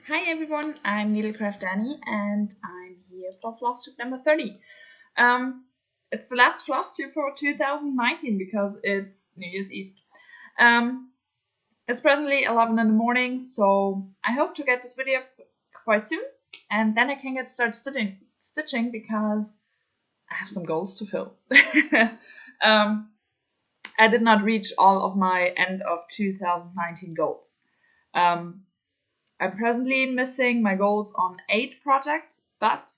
Hi everyone, I'm Needlecraft Danny and I'm here for Flosstube number 30. It's the last Flosstube for 2019 because it's New Year's Eve. It's presently 11 in the morning, so I hope to get this video up quite soon and then I can get started stitching because I have some goals to fill. I did not reach all of my end of 2019 goals. I'm presently missing my goals on 8 projects, but,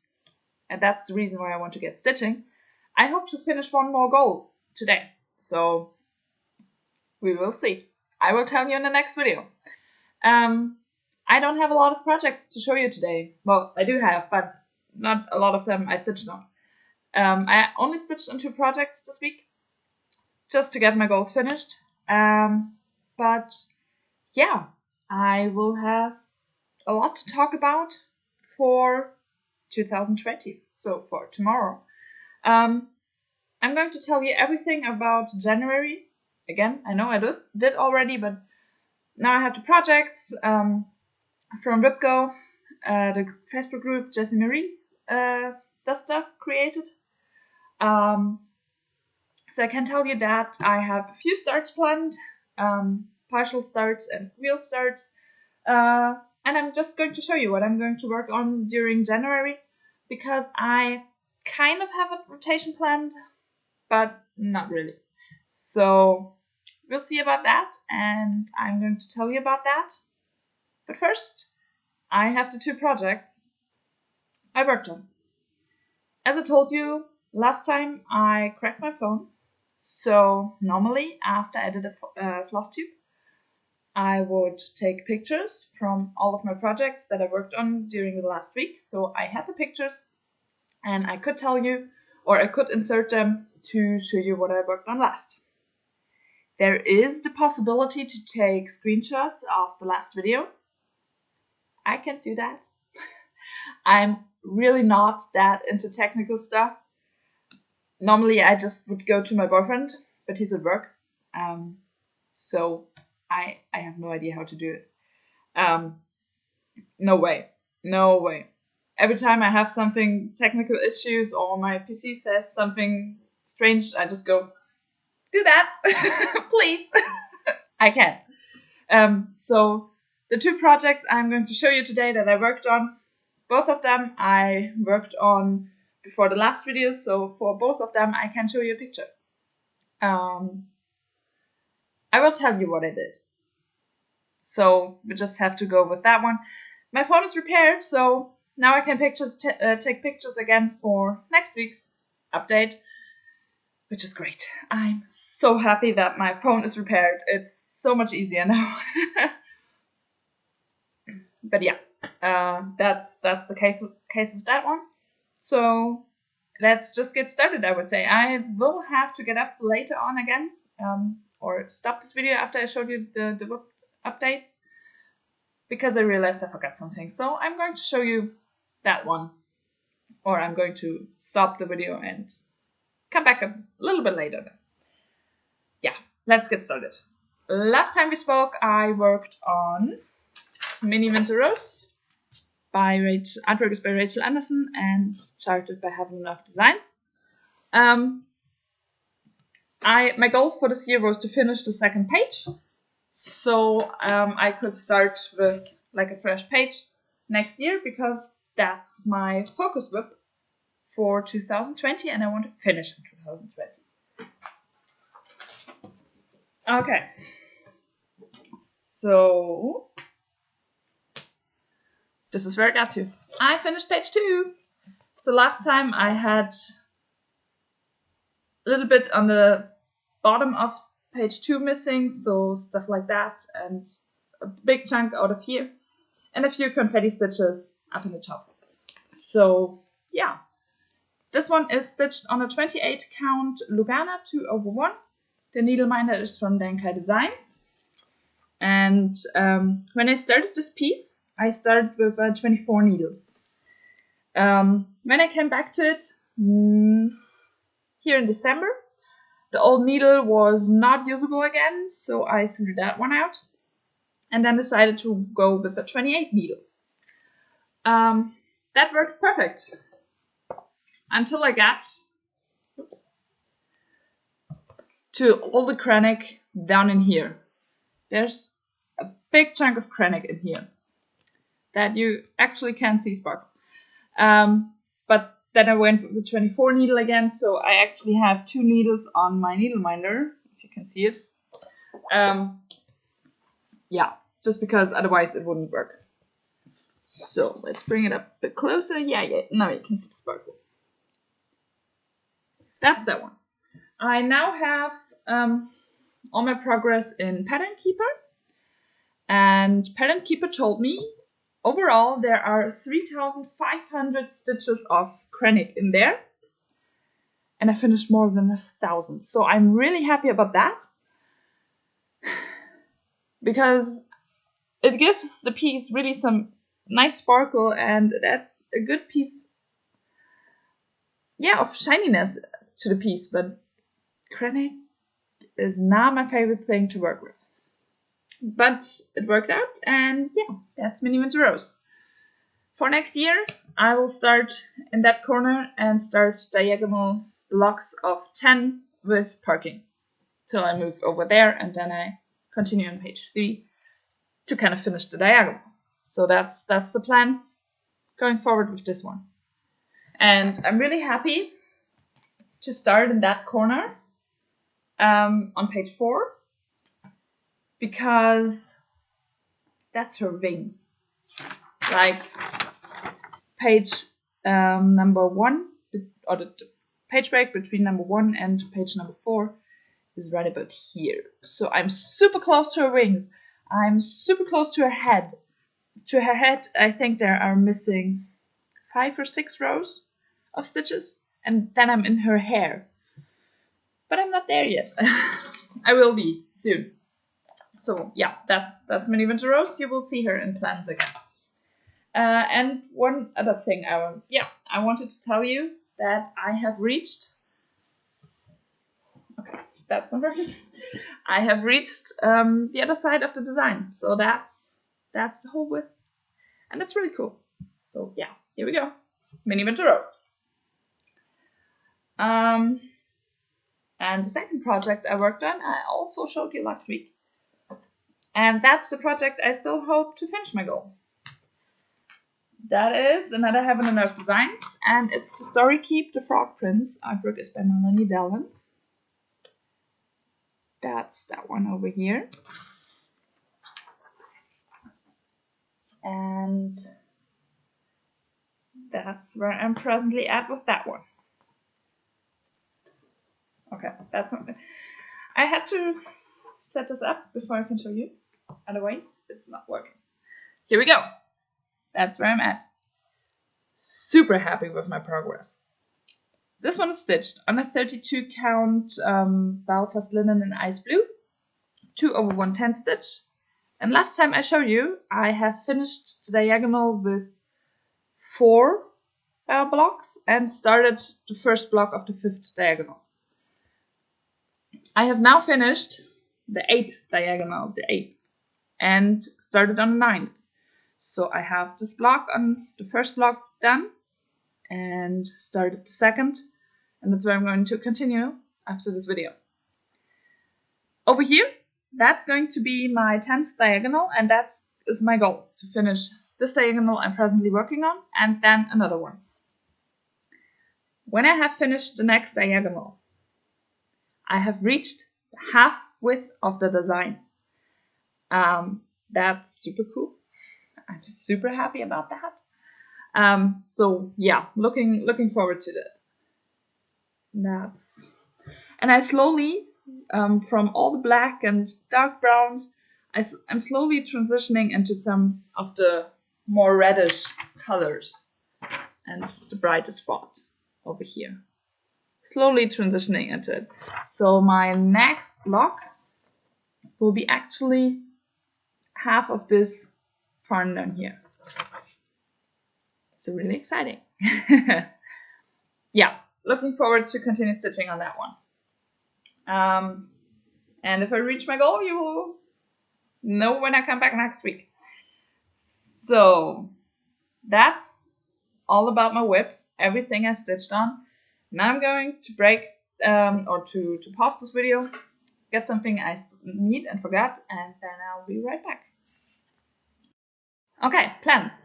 and that's the reason why I want to get stitching, I hope to finish one more goal today. So we will see. I will tell you in the next video. I don't have a lot of projects to show you today. Well, I do have, but not a lot of them I stitched on. I only stitched on 2 projects this week, just to get my goals finished. But yeah, I will have a lot to talk about for 2020, so for tomorrow. I'm going to tell you everything about January. Again, I know I did already, but now I have the projects from WIPGO, the Facebook group Jessie Marie does stuff created. So I can tell you that I have a few starts planned, partial starts and real starts. And I'm just going to show you what I'm going to work on during January, because I kind of have a rotation planned, but not really. So we'll see about that, and I'm going to tell you about that. But first, I have the 2 projects I worked on. As I told you last time, I cracked my phone. So normally, after I did a floss tube, I would take pictures from all of my projects that I worked on during the last week. So I had the pictures and I could tell you, or I could insert them to show you what I worked on last. There is the possibility to take screenshots of the last video. I can't do that. I'm really not that into technical stuff. Normally I just would go to my boyfriend, but he's at work. So I have no idea how to do it. No way. Every time I have something technical issues or my PC says something strange, I just go, do that, please. I can't. So the 2 projects I'm going to show you today that I worked on, both of them I worked on before the last video, so for both of them I can show you a picture. I will tell you what I did. So we just have to go with that one. My phone is repaired, so now I can take pictures again for next week's update, which is great. I'm so happy that my phone is repaired. It's so much easier now. But yeah, that's the case with that one. So let's just get started, I would say. I will have to get up later on again, or stop this video after I showed you the updates, because I realized I forgot something. So I'm going to show you that one, or I'm going to stop the video and come back a little bit later then. Yeah, let's get started. Last time we spoke, I worked on Mini Winter Rose by artwork is by Rachel Anderson and charted by Heaven of Designs. My goal for this year was to finish the 2nd page, so I could start with like a fresh page next year, because that's my focus WIP for 2020 and I want to finish in 2020. Okay, so this is where I got to. I finished page 2. So last time I had a little bit on the bottom of page 2 missing, so stuff like that, and a big chunk out of here, and a few confetti stitches up in the top. So yeah, this one is stitched on a 28 count Lugana 2/1. The needleminder is from Dankai Designs, and when I started this piece, I started with a 24 needle. When I came back to it here in December, the old needle was not usable again, so I threw that one out and then decided to go with a 28 needle. That worked perfect until I got to all the krennic down in here. There's a big chunk of krennic in here that you actually can't see sparkle. But then I went with the 24 needle again, so I actually have 2 needles on my needle minder, if you can see it. Yeah, just because otherwise it wouldn't work. So let's bring it up a bit closer. Yeah, now you can see sparkle. That's that one. I now have all my progress in Pattern Keeper. And Pattern Keeper told me overall there are 3,500 stitches of krennic in there. And I finished more than 1,000. So I'm really happy about that. Because it gives the piece really some nice sparkle, and that's a good piece, of shininess to the piece. But krennic is not my favorite thing to work with. But it worked out, and yeah, that's Mini Winter Rose. For next year, I will start in that corner and start diagonal blocks of 10 with parking till I move over there, and then I continue on page 3 to kind of finish the diagonal. So that's the plan going forward with this one. And I'm really happy to start in that corner on page 4 because that's her wings. Like page number 1, or the page break between number 1 and page number 4 is right about here. So I'm super close to her wings. I'm super close to her head. To her head, I think there are missing 5 or 6 rows of stitches, and then I'm in her hair. But I'm not there yet. I will be soon. So yeah, that's Mini Winter Rose. You will see her in plans again. And one other thing I wanted to tell you that I have reached. Okay, that's not working. I have reached the other side of the design. So that's the whole width, and that's really cool. So yeah, here we go, Mini Winter Rose. And the second project I worked on, I also showed you last week. And that's the project I still hope to finish my goal. That is Another Heaven and Earth Designs, and it's the Story Keep the Frog Prince. Artwork is by Melanie Dellen. That's that one over here. And that's where I'm presently at with that one. Okay, that's something. I had to set this up before I can show you. Otherwise, it's not working. Here we go. That's where I'm at. Super happy with my progress. This one is stitched on a 32 count Belfast linen in ice blue, 2/110 stitch. And last time I showed you, I have finished the diagonal with 4 blocks and started the first block of the 5th diagonal. I have now finished the 8th diagonal, the 8th, and started on the 9th. So I have this block on the first block done and started the second, and that's where I'm going to continue after this video. Over here, that's going to be my 10th diagonal, and that is my goal, to finish this diagonal I'm presently working on, and then another one. When I have finished the next diagonal, I have reached the half width of the design. That's super cool. I'm super happy about that. So yeah, looking forward to that. And I slowly, from all the black and dark browns, I'm slowly transitioning into some of the more reddish colors and the brightest spot over here. Slowly transitioning into it. So my next block will be actually half of this farm down here. So really exciting. Yeah, looking forward to continue stitching on that one. And if I reach my goal, you will know when I come back next week. So that's all about my whips, everything I stitched on. Now I'm going to break or to pause this video, get something I need and forgot, and then I'll be right back. Okay, plans.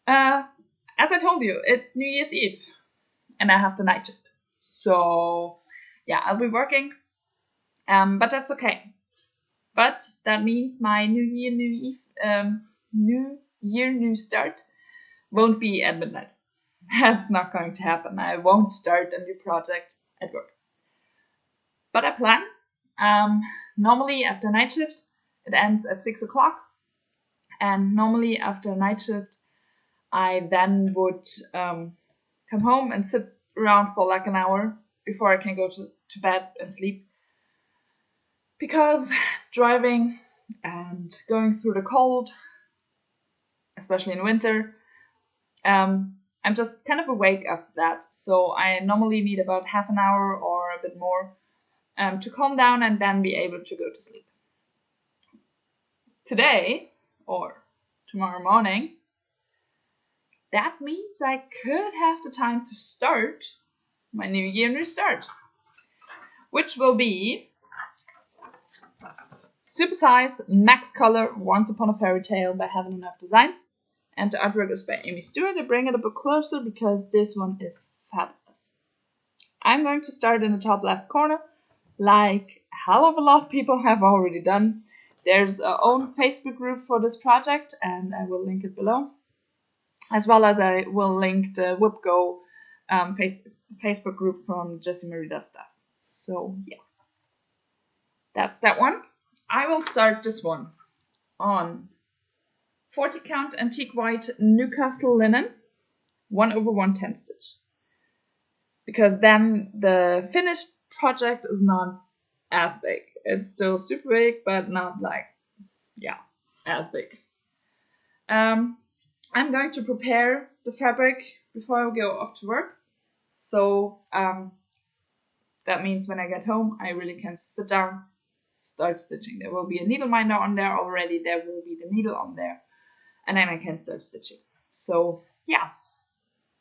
As I told you, it's New Year's Eve and I have the night shift. So yeah, I'll be working, but that's okay. But that means my New Year, New Start won't be at midnight. That's not going to happen. I won't start a new project at work. But I plan. Normally after night shift, it ends at 6 o'clock. And normally after night shift, I then would come home and sit around for like an hour before I can go to bed and sleep. Because driving and going through the cold, especially in winter, I'm just kind of awake after that. So I normally need about half an hour or a bit more to calm down and then be able to go to sleep. Today or tomorrow morning, that means I could have the time to start my New Year, New Start, which will be Supersize Max Color Once Upon a Fairy Tale by Heaven and Earth Designs. And the artwork is by Amy Stewart. I bring it a bit closer because this one is fabulous. I'm going to start in the top left corner, like a hell of a lot of people have already done. There's our own Facebook group for this project, and I will link it below. As well as I will link the WIP Go Facebook group from Jessie Marie Does Stuff. So yeah, that's that one. I will start this one on 40 count antique white Newcastle linen 1/110 stitch, because then the finished project is not as big. It's still super big, but not like, yeah, as big. I'm going to prepare the fabric before I go off to work, so that means when I get home I really can sit down, start stitching. There will be a needle minder on there already, there will be the needle on there, and then I can start stitching. So yeah,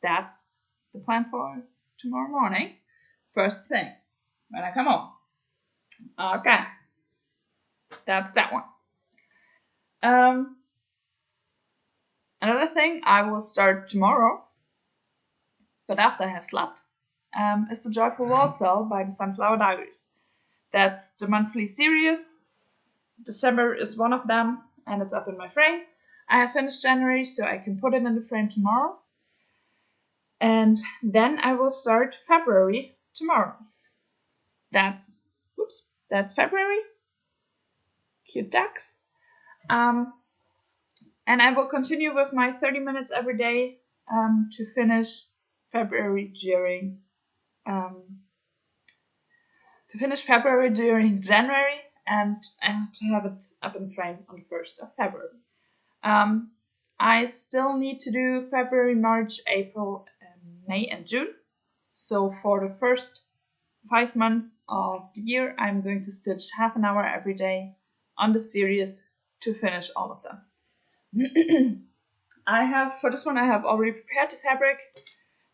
that's the plan for tomorrow morning, first thing when I come home. Okay, that's that one. Another thing I will start tomorrow, but after I have slept, is the Joyful Waltz by the Sunflower Diaries. That's the monthly series. December is one of them, and it's up in my frame. I have finished January, so I can put it in the frame tomorrow. And then I will start February tomorrow. That's February. Cute ducks. And I will continue with my 30 minutes every day to finish February during January, and to have it up in the frame on the 1st of February. I still need to do February, March, April, May, and June. So for the first 5 months of the year, I'm going to stitch half an hour every day on the series to finish all of them. For this one I have already prepared the fabric.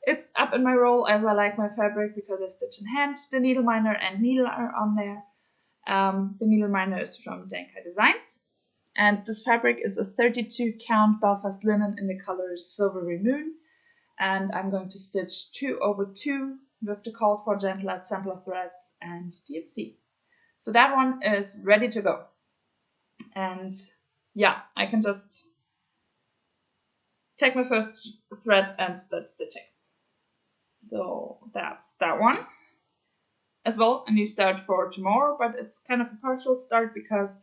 It's up in my roll as I like my fabric because I stitch in hand. The needle minder and needle are on there. The needle minder is from Denkai Designs. And this fabric is a 32 count Belfast linen in the color Silvery Moon. And I'm going to stitch 2/2 with the called for gentle assembler threads and DFC. So that one is ready to go. And yeah, I can just take my first thread and start stitching. So that's that one. As well, a new start for tomorrow, but it's kind of a partial start because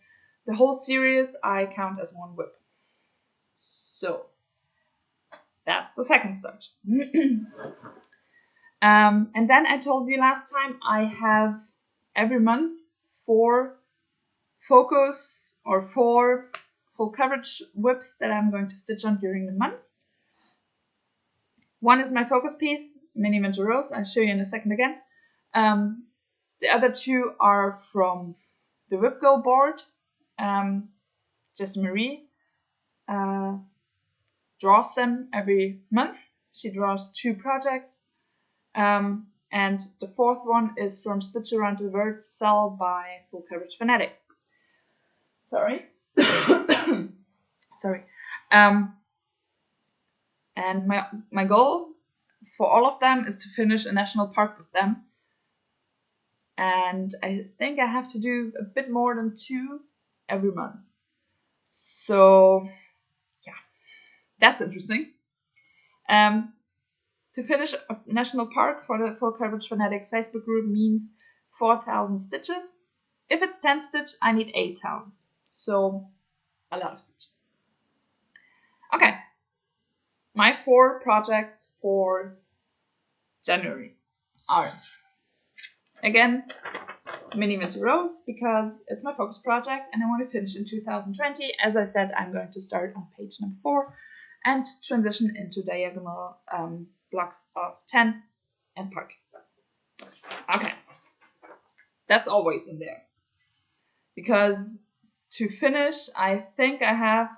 the whole series I count as one whip. So that's the second start. And then I told you last time I have every month 4 focus or 4 full coverage whips that I'm going to stitch on during the month. One is my focus piece, Mini Winter Rose. I'll show you in a second again. The other 2 are from the WIP Go board, Jessie Marie. draws them every month. She draws 2 projects. And the 4th one is from Stitch Around the Word Cell by Full Coverage Fanatics. Sorry. Sorry. And my goal for all of them is to finish a national park with them. And I think I have to do a bit more than 2 every month. So, yeah, that's interesting. To finish a national park for the Full Coverage Fanatics Facebook group means 4,000 stitches. If it's 10 stitch, I need 8,000. So, a lot of stitches. Okay, my 4 projects for January are, again, Mini Winter Rose, because it's my focus project and I want to finish in 2020. As I said, I'm going to start on page number 4 and transition into diagonal blocks of 10 and park. Okay, that's always in there. Because to finish, I think I have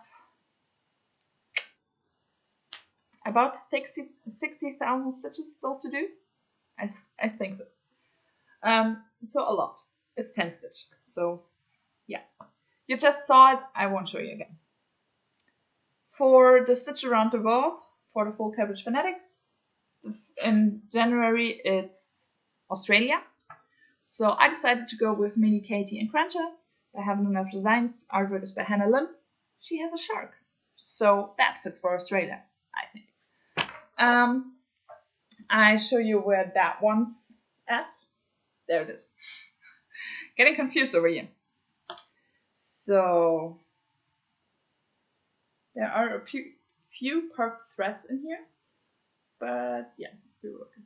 about 60,000 stitches still to do. I think so. So a lot. It's 10 stitch. So yeah, you just saw it. I won't show you again. For the Stitch Around the World for the Full Coverage Fanatics, in January it's Australia. So I decided to go with Mini Katie and Cruncher by Having Enough Designs. Artwork is by Hannah Lim. She has a shark, so that fits for Australia, I think. I show you where that one's at. There it is. Getting confused over here. So there are a few parked threads in here, but yeah, we're working.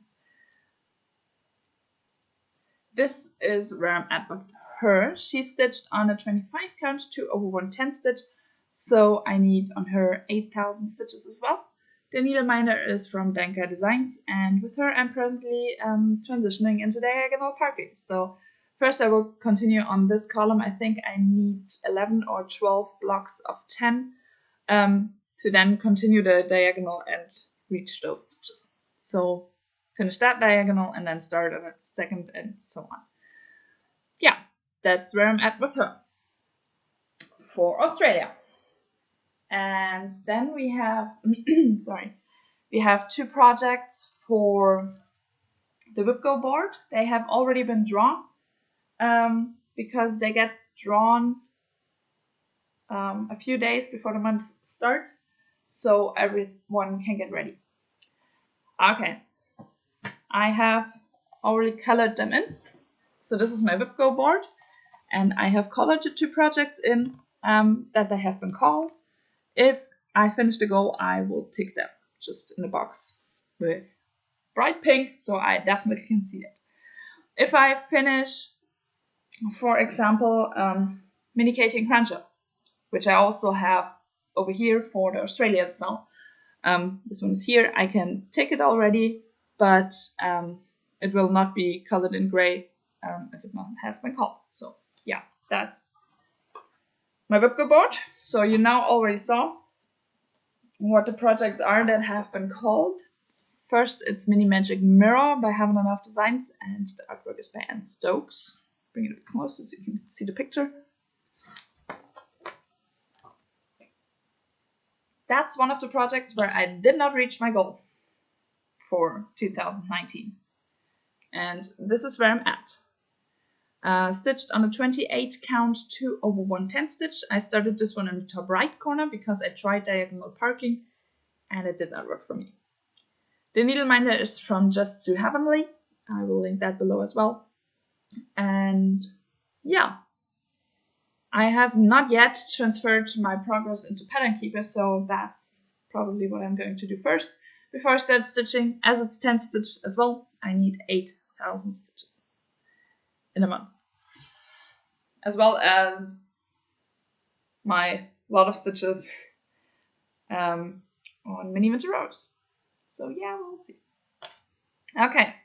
This is where I'm at with her. She stitched on a 25 count 2/110 stitch, so I need on her 8,000 stitches as well. The needleminder is from Danka Designs, and with her I'm presently transitioning into diagonal parking. So first I will continue on this column. I think I need 11 or 12 blocks of 10 to then continue the diagonal and reach those stitches. So finish that diagonal and then start on a second and so on. Yeah, that's where I'm at with her for Australia. And then we have, we have 2 projects for the WIP Go board. They have already been drawn because they get drawn a few days before the month starts, so everyone can get ready. Okay, I have already colored them in. So this is my WIP Go board, and I have colored the 2 projects in that they have been called. If I finish the go, I will tick them just in the box with bright pink, so I definitely can see it. If I finish, for example, Mini Katie and Cruncher, which I also have over here for the Australia cell, this one is here, I can tick it already, but it will not be colored in gray if it not has been called. So yeah, that's my WIP Go board. So you now already saw what the projects are that have been called. First, it's Mini Magic Mirror by Having Enough Designs, and the artwork is by Anne Stokes. Bring it a bit closer so you can see the picture. That's one of the projects where I did not reach my goal for 2019. And this is where I'm at. Stitched on a 28 count 2/110 stitch. I started this one in the top right corner because I tried diagonal parking and it did not work for me. The needleminder is from Just So Heavenly. I will link that below as well. And yeah, I have not yet transferred my progress into Pattern Keeper, so that's probably what I'm going to do first before I start stitching. As it's 10 stitch as well, I need 8,000 stitches in a month, as well as my lot of stitches on Mini Winter Rose. So yeah, we'll see. Okay.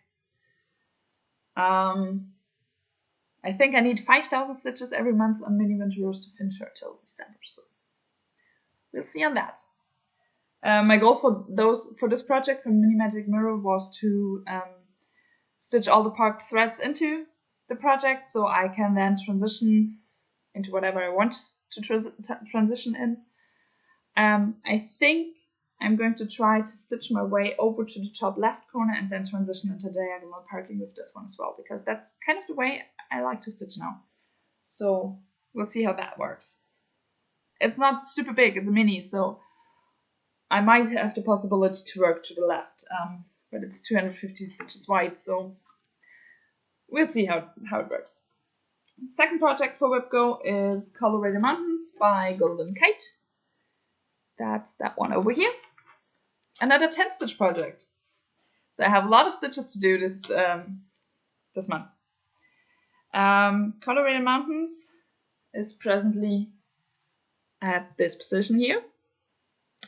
I think I need 5,000 stitches every month on Mini Winter Rose to finish her till December. So we'll see on that. My goal for this project from Mini Magic Mirror was to stitch all the parked threads into the project, so I can then transition into whatever I want to transition in. I think I'm going to try to stitch my way over to the top left corner and then transition into diagonal parking with this one as well, because that's kind of the way I like to stitch now. So we'll see how that works. It's not super big, it's a mini, so I might have the possibility to work to the left, but it's 250 stitches wide, so we'll see how it works. Second project for WIP Go is Colorado Mountains by Golden Kate. That's that one over here. Another 10 stitch project. So I have a lot of stitches to do this month. Colorado Mountains is presently at this position here.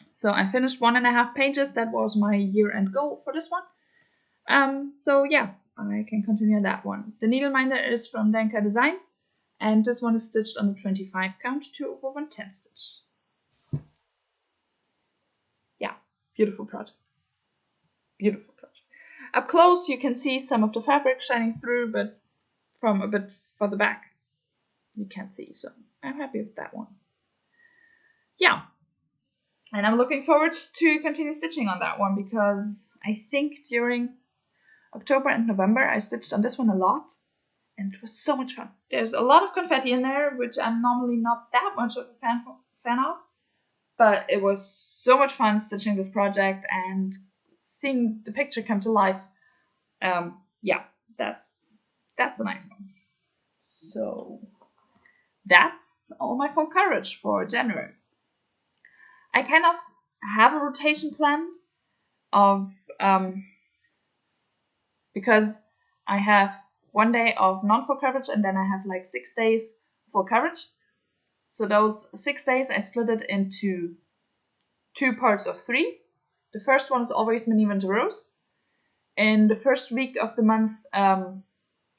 So I finished 1.5 pages. That was my year-end goal for this one. So yeah, I can continue that one. The needleminder is from Denka Designs, and this one is stitched on the 25 count to over 110 stitch. Yeah, beautiful project. Beautiful project. Up close you can see some of the fabric shining through, but from a bit further back you can't see, so I'm happy with that one. Yeah, and I'm looking forward to continue stitching on that one, because I think during October and November I stitched on this one a lot, and it was so much fun. There's a lot of confetti in there, which I'm normally not that much of a fan of, but it was so much fun stitching this project and seeing the picture come to life. Yeah, that's a nice one. So that's all my full coverage for January. I kind of have a rotation plan of because I have 1 day of non-full coverage and then I have like 6 days full coverage. So those 6 days I split it into 2 parts of 3. The first one is always Mini Winter Rose. In the first week of the month,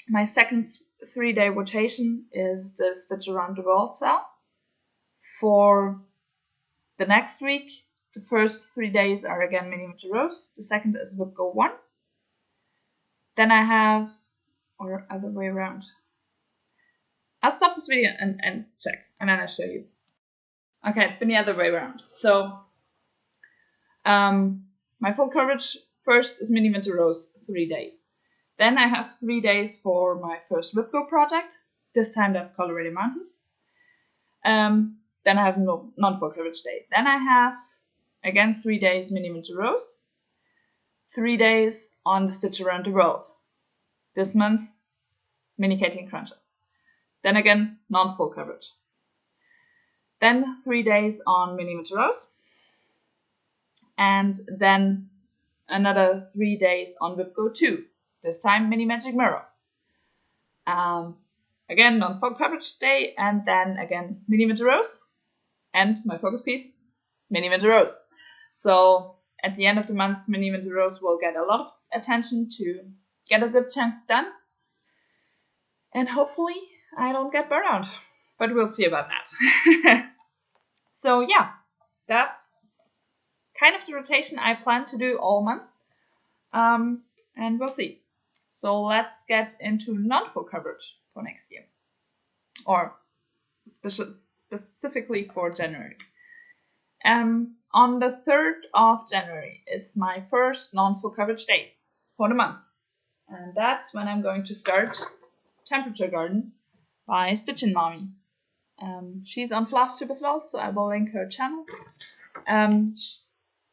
my second 3-day rotation is the Stitch Around the World cell. For the next week, the first 3 days are again Mini Winter Rose. The second is WIP Go 1. Then I have, or other way around. I'll stop this video and check, and then I'll show you. Okay, it's been the other way around. So, my full coverage first is Mini Winter Rose, 3 days. Then I have 3 days for my first WIP Go project. This time that's Colorado Mountains. Then I have no non-full coverage day. Then I have, again, 3 days Mini Winter Rose. 3 days on the Stitch Around the World. This month, Mini Katie and Cruncher. Then again, non-full coverage. Then 3 days on Mini Winter Rose. And then another 3 days on WIP Go 2. This time, Mini Magic Mirror. Again, non-full coverage day, and then again, Mini Winter Rose. And my focus piece, Mini Winter Rose. So at the end of the month, Mini Winter Rose will get a lot of attention to get a good chunk done. And hopefully I don't get burned out. But we'll see about that. So yeah, that's kind of the rotation I plan to do all month. And we'll see. So let's get into non-full coverage for next year. Or specifically for January. On the 3rd of January, it's my first non-full coverage day for the month. And that's when I'm going to start Temperature Garden by Stitchin' Mommy. She's on Flosstube as well, so I will link her channel.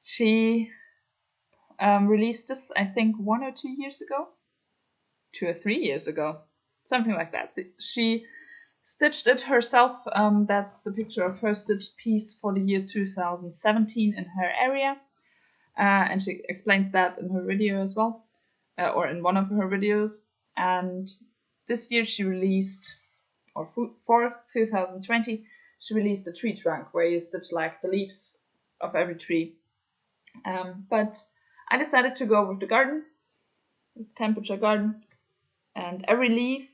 She released this, I think, 1 or 2 years ago. 2 or 3 years ago. Something like that. She stitched it herself. That's the picture of her stitched piece for the year 2017 in her area. And she explains that in her video as well, or in one of her videos. And this year she released, or for 2020, she released a tree trunk where you stitch like the leaves of every tree. But I decided to go with the garden, Temperature Garden, and every leaf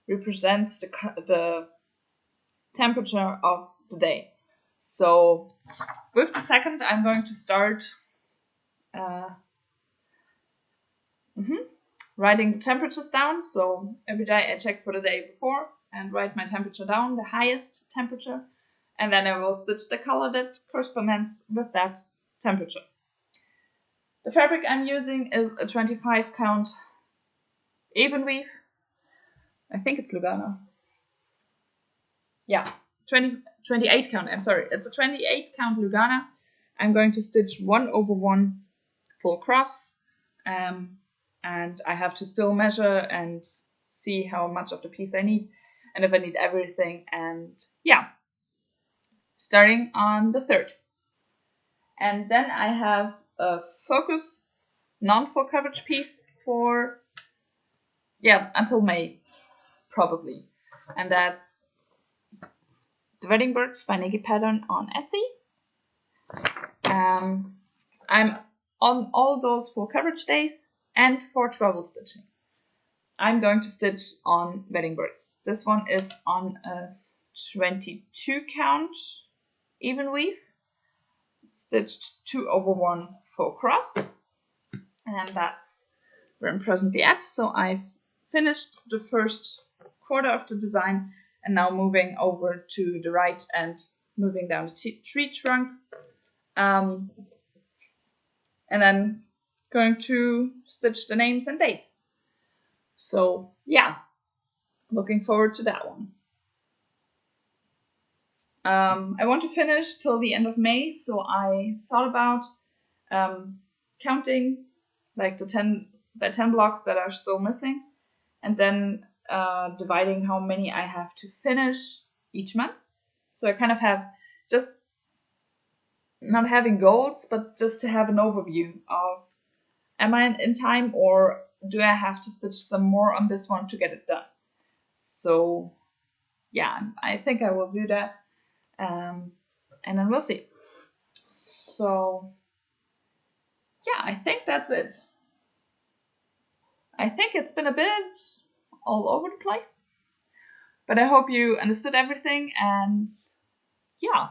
represents the temperature of the day. So with the second, I'm going to start writing the temperatures down. So every day I check for the day before and write my temperature down, the highest temperature, and then I will stitch the color that corresponds with that temperature. The fabric I'm using is a 25 count even weave. I think it's Lugana. Yeah, 28 count, I'm sorry. It's a 28 count Lugana. I'm going to stitch 1/1 full cross. And I have to still measure and see how much of the piece I need and if I need everything. And yeah, starting on the 3rd. And then I have a focus non-full coverage piece for, until May, probably. And that's the Wedding Birds by Nikki Pattern on Etsy. I'm on all those full coverage days and for treble stitching. I'm going to stitch on Wedding Birds. This one is on a 22 count even weave, stitched 2/1 full cross, and that's where I'm presently at. So I've finished the first quarter of the design and now moving over to the right and moving down the tree trunk, and then going to stitch the names and date. So yeah, looking forward to that one. I want to finish till the end of May, so I thought about counting like the 10 by 10 blocks that are still missing, and then dividing how many I have to finish each month. So I kind of have just not having goals, but just to have an overview of, am I in time or do I have to stitch some more on this one to get it done? So yeah, I think I will do that, and then we'll see. So yeah, I think that's it. I think it's been a bit all over the place, but I hope you understood everything, and yeah,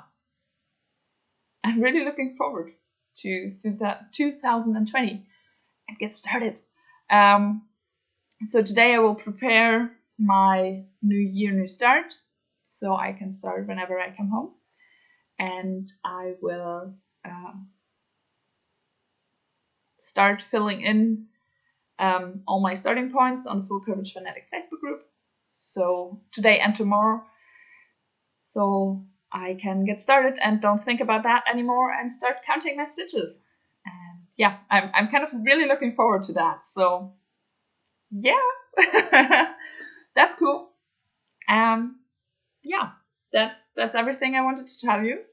I'm really looking forward to 2020 and get started. So today I will prepare my new year, new start, so I can start whenever I come home, and I will start filling in all my starting points on the Full Coverage Fanatics Facebook group. So today and tomorrow, so I can get started and don't think about that anymore and start counting my stitches. And yeah, I'm kind of really looking forward to that. So yeah, that's cool. Yeah, that's everything I wanted to tell you.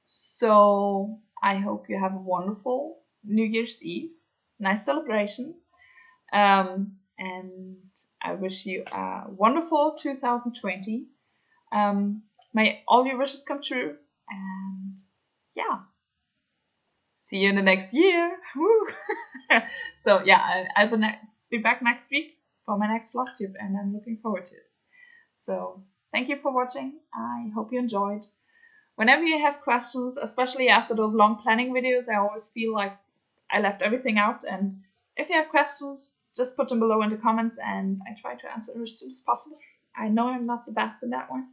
So I hope you have a wonderful New Year's Eve, nice celebration. And I wish you a wonderful 2020. May all your wishes come true, and yeah, see you in the next year. Woo! So yeah, I'll be back next week for my next Flosstube, and I'm looking forward to it. So thank you for watching. I hope you enjoyed. Whenever you have questions, especially after those long planning videos, I always feel like I left everything out, and if you have questions, just put them below in the comments and I try to answer as soon as possible. I know I'm not the best in that one.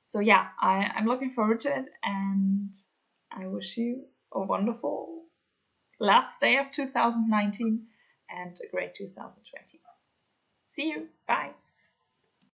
So yeah, I'm looking forward to it, and I wish you a wonderful last day of 2019 and a great 2020. See you. Bye.